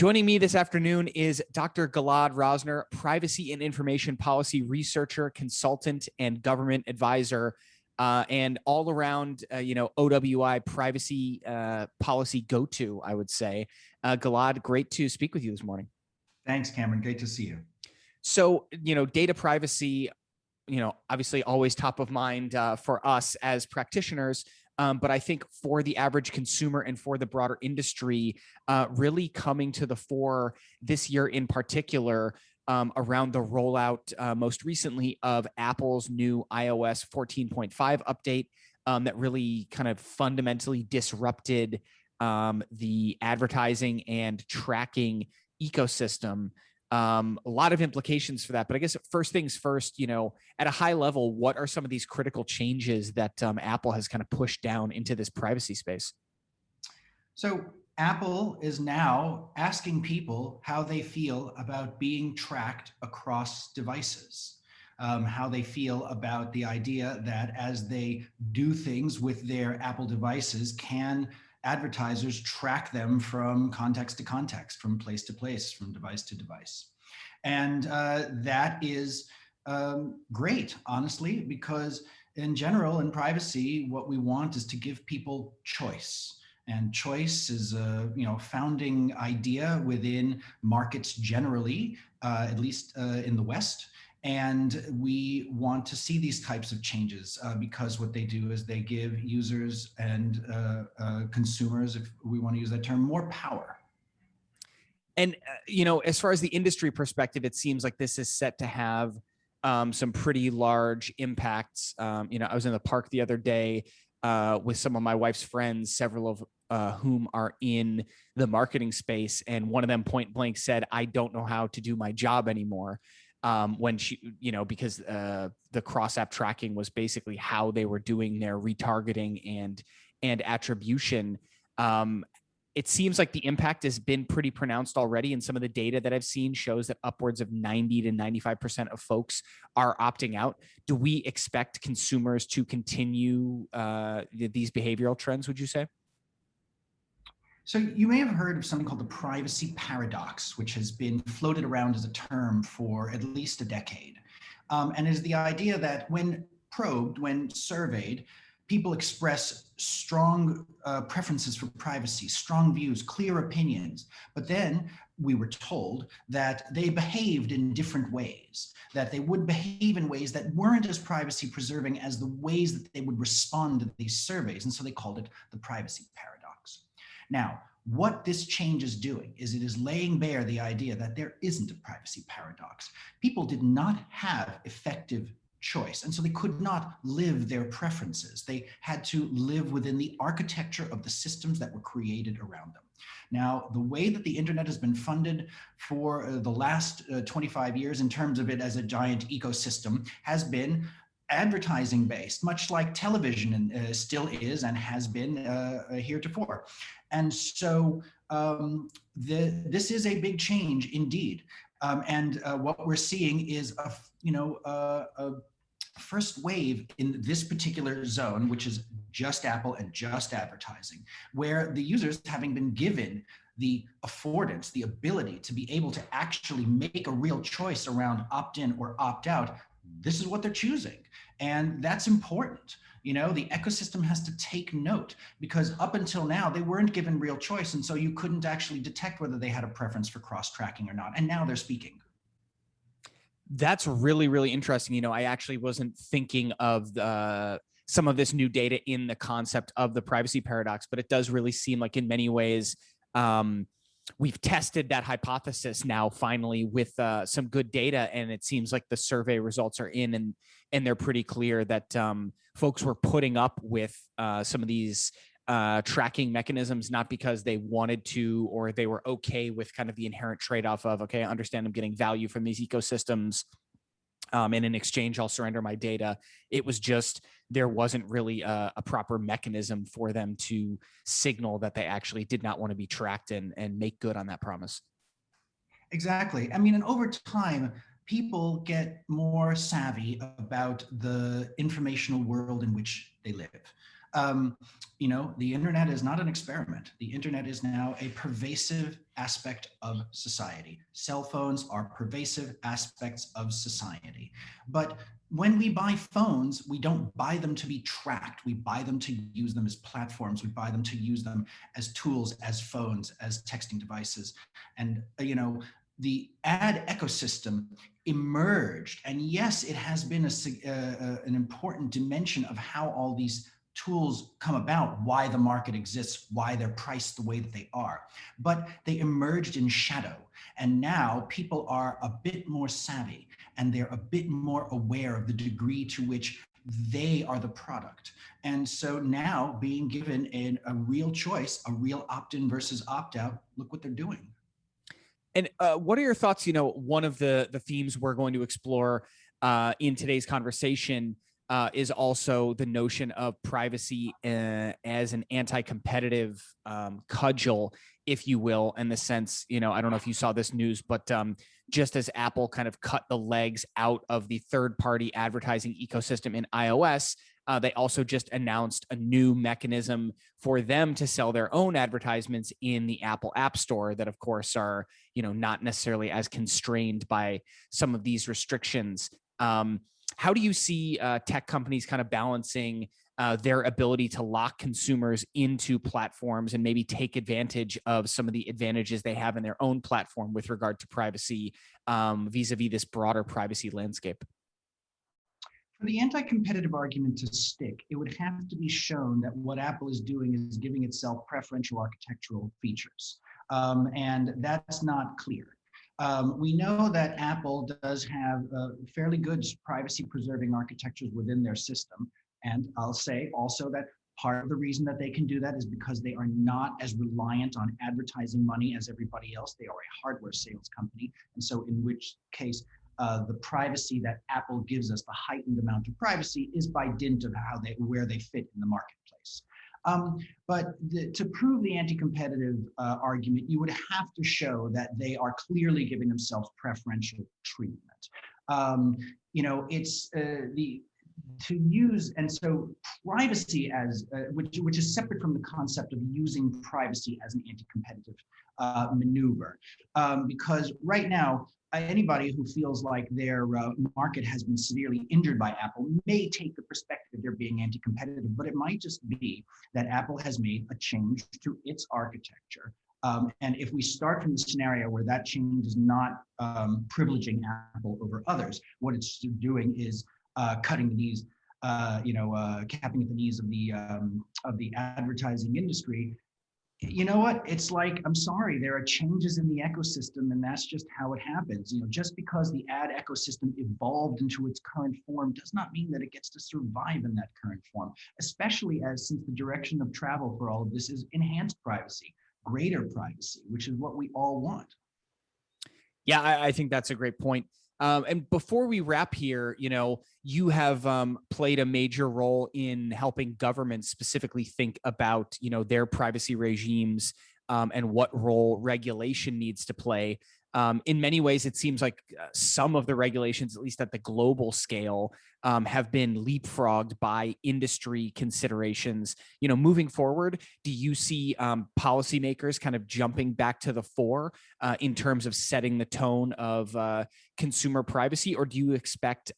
Joining me this afternoon is Dr. Gilad Rosner, privacy and information policy researcher, consultant, and government advisor, and all around, OWI privacy policy go-to, I would say. Gilad, great to speak with you this morning. Thanks, Cameron. Great to see you. So, data privacy, obviously always top of mind for us as practitioners. But I think for the average consumer and for the broader industry, really coming to the fore this year in particular, around the rollout most recently of Apple's new iOS 14.5 update that really kind of fundamentally disrupted the advertising and tracking ecosystem. A lot of implications for that. But I guess first things first, at a high level, what are some of these critical changes that Apple has kind of pushed down into this privacy space? So Apple is now asking people how they feel about being tracked across devices, how they feel about the idea that as they do things with their Apple devices, can advertisers track them from context to context, from place to place, from device to device. And that is great, honestly, because in general, in privacy, what we want is to give people choice. And choice is a founding idea within markets generally, at least in the West. And we want to see these types of changes because what they do is they give users and consumers, if we want to use that term, more power. And, as far as the industry perspective, it seems like this is set to have some pretty large impacts. I was in the park the other day with some of my wife's friends, several of whom are in the marketing space. And one of them point blank said, "I don't know how to do my job anymore." When she, because the cross-app tracking was basically how they were doing their retargeting and attribution. It seems like the impact has been pretty pronounced already, and some of the data that I've seen shows that upwards of 90 to 95% of folks are opting out. Do we expect consumers to continue these behavioral trends, would you say? So you may have heard of something called the privacy paradox, which has been floated around as a term for at least a decade. And is the idea that when probed, when surveyed, people express strong preferences for privacy, strong views, clear opinions. But then we were told that they behaved in different ways, that they would behave in ways that weren't as privacy preserving as the ways that they would respond to these surveys. And so they called it the privacy paradox. Now, what this change is doing is it is laying bare the idea that there isn't a privacy paradox. People did not have effective choice, and so they could not live their preferences. They had to live within the architecture of the systems that were created around them. Now, the way that the internet has been funded for the last 25 years in terms of it as a giant ecosystem has been advertising based, much like television still is and has been heretofore. And so this is a big change indeed. And what we're seeing is a first wave in this particular zone, which is just Apple and just advertising, where the users, having been given the affordance, the ability to be able to actually make a real choice around opt-in or opt-out, this is what they're choosing. And that's important. The ecosystem has to take note, because up until now, they weren't given real choice. And so you couldn't actually detect whether they had a preference for cross-tracking or not. And now they're speaking. That's really, really interesting. I actually wasn't thinking of some of this new data in the concept of the privacy paradox, but it does really seem like in many ways, we've tested that hypothesis now finally with some good data. And it seems like the survey results are in and they're pretty clear that folks were putting up with some of these tracking mechanisms, not because they wanted to, or they were okay with kind of the inherent trade-off of, okay, I understand I'm getting value from these ecosystems. And in exchange, I'll surrender my data. It was just, there wasn't really a proper mechanism for them to signal that they actually did not want to be tracked and make good on that promise. Exactly. I mean, and over time, people get more savvy about the informational world in which they live. Um, the internet is not an experiment. The internet is now a pervasive aspect of society. Cell phones are pervasive aspects of society. But when we buy phones, we don't buy them to be tracked. We buy them to use them as platforms. We buy them to use them as tools, as phones, as texting devices. And, the ad ecosystem emerged. And yes, it has been an important dimension of how all these tools come about, why the market exists, why they're priced the way that they are. But they emerged in shadow. And now people are a bit more savvy and they're a bit more aware of the degree to which they are the product. And so now being given a real choice, a real opt-in versus opt-out, look what they're doing. And what are your thoughts? One of the themes we're going to explore in today's conversation is also the notion of privacy as an anti-competitive cudgel, if you will, in the sense, I don't know if you saw this news, but just as Apple kind of cut the legs out of the third-party advertising ecosystem in iOS, they also just announced a new mechanism for them to sell their own advertisements in the Apple App Store that, of course, are not necessarily as constrained by some of these restrictions. How do you see tech companies kind of balancing their ability to lock consumers into platforms and maybe take advantage of some of the advantages they have in their own platform with regard to privacy vis-a-vis this broader privacy landscape? For the anti-competitive argument to stick, it would have to be shown that what Apple is doing is giving itself preferential architectural features. And that's not clear. We know that Apple does have fairly good privacy-preserving architectures within their system. And I'll say also that part of the reason that they can do that is because they are not as reliant on advertising money as everybody else. They are a hardware sales company. And so in which case, the privacy that Apple gives us, the heightened amount of privacy, is by dint of where they fit in the marketplace. But to prove the anti-competitive argument, you would have to show that they are clearly giving themselves preferential treatment. It's to use, and so privacy as which is separate from the concept of using privacy as an anti-competitive maneuver, because right now, anybody who feels like their market has been severely injured by Apple may take the perspective they're being anti-competitive, but it might just be that Apple has made a change to its architecture. And if we start from the scenario where that change is not privileging Apple over others, what it's doing is cutting the knees, capping at the knees of the advertising industry. You know what? It's like, I'm sorry, there are changes in the ecosystem, and that's just how it happens. Just because the ad ecosystem evolved into its current form does not mean that it gets to survive in that current form, especially since the direction of travel for all of this is enhanced privacy, greater privacy, which is what we all want. Yeah, I think that's a great point. And before we wrap here, you have played a major role in helping governments specifically think about, their privacy regimes and what role regulation needs to play. In many ways, it seems like some of the regulations, at least at the global scale, have been leapfrogged by industry considerations. Moving forward, do you see policymakers kind of jumping back to the fore in terms of setting the tone of consumer privacy, or do you expect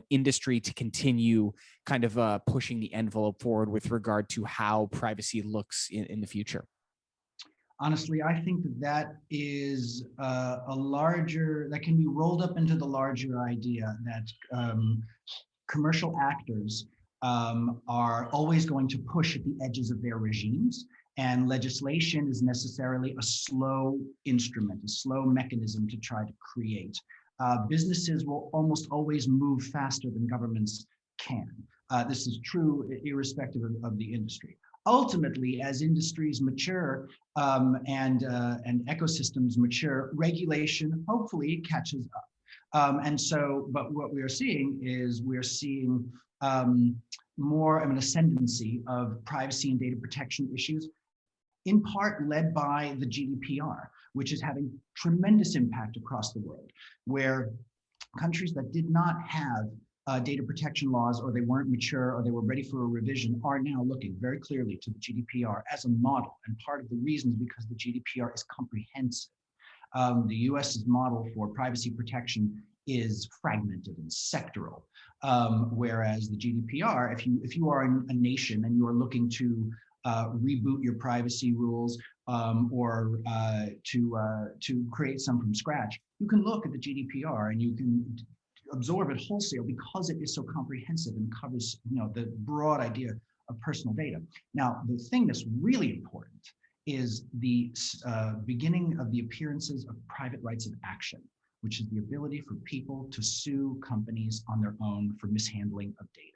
industry to continue kind of pushing the envelope forward with regard to how privacy looks in the future? Honestly, I think that is that can be rolled up into the larger idea that commercial actors are always going to push at the edges of their regimes, and legislation is necessarily a slow instrument, a slow mechanism to try to create. Businesses will almost always move faster than governments can. This is true irrespective of the industry. Ultimately, as industries mature and ecosystems mature, regulation hopefully catches up. But what we are seeing is more of an ascendancy of privacy and data protection issues, in part led by the GDPR, which is having tremendous impact across the world, where countries that did not have data protection laws, or they weren't mature, or they were ready for a revision, are now looking very clearly to the GDPR as a model. And part of the reason is because the GDPR is comprehensive. The US's model for privacy protection is fragmented and sectoral, whereas the GDPR, if you are a nation and you are looking to reboot your privacy rules, or to create some from scratch, you can look at the GDPR and you can absorb it wholesale because it is so comprehensive and covers, the broad idea of personal data. Now, the thing that's really important is the beginning of the appearances of private rights of action, which is the ability for people to sue companies on their own for mishandling of data.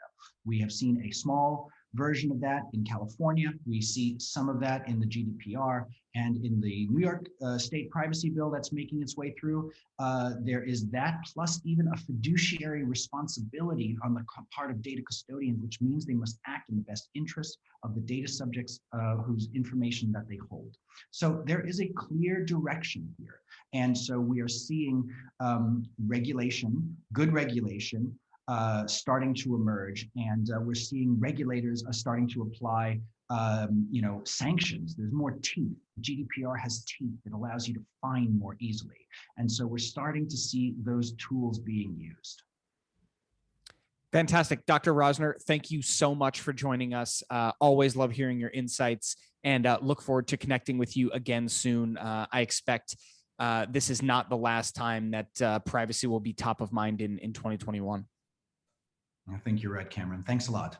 We have seen a small version of that in California. We see some of that in the GDPR, and in the New York state privacy bill that's making its way through. There is that, plus even a fiduciary responsibility on the part of data custodians, which means they must act in the best interest of the data subjects whose information that they hold. So there is a clear direction here. And so we are seeing regulation, good regulation, starting to emerge, and we're seeing regulators are starting to apply sanctions. There's more teeth. GDPR has teeth that allows you to fine more easily. And so we're starting to see those tools being used. Fantastic. Dr. Rosner, thank you so much for joining us. Always love hearing your insights, and look forward to connecting with you again soon. I expect this is not the last time that privacy will be top of mind in 2021. I think you're right, Cameron. Thanks a lot.